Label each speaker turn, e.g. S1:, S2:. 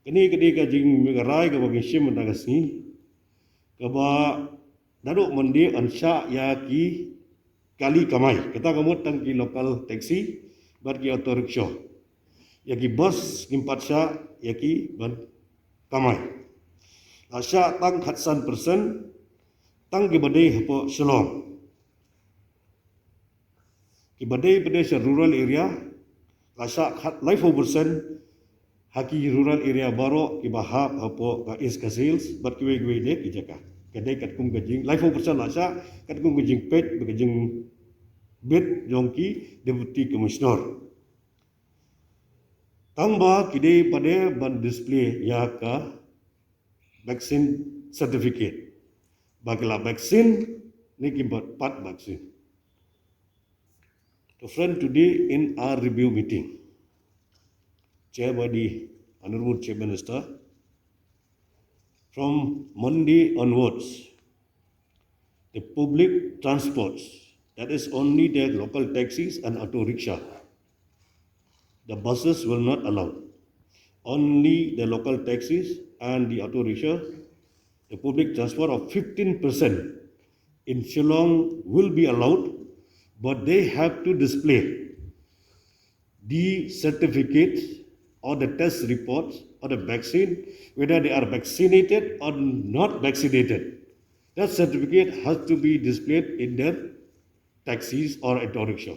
S1: Kini ka jing megarai ka bagi sim mendagasni. Kaba daruk mandi ansya ya ki kali kamai. Kita kamu tang ki local taxi, bar ki auto rickshaw. Ya ki bus kimpat sya ya ki ban kamai. Asya tang khatsan persen tang ki badai hapo Shillong. Ki badai sa rural area asya life persen haki rural area baro ki bahap hapo ka is ka sales bar ki we de ki jaka. Kadai kat kum gajing life persen asya kat kum gajing pet gajing bed jongki deputy commissioner. Tamba kidai pada ban display ya ka vaksin certificate. Bagilah vaksin ni kimbat part vaksin. So friend, today in our review meeting, Chair by the Honorable Chief Minister, from Monday onwards, the public transports, that is only the local taxis and auto rickshaw, the buses will not allow. Only the local taxis and the auto rickshaw, the public transport of 15% in Shillong will be allowed, but they have to display the certificates or the test reports or the vaccine, whether they are vaccinated or not vaccinated. That certificate has to be displayed in their taxis or auto rickshaw.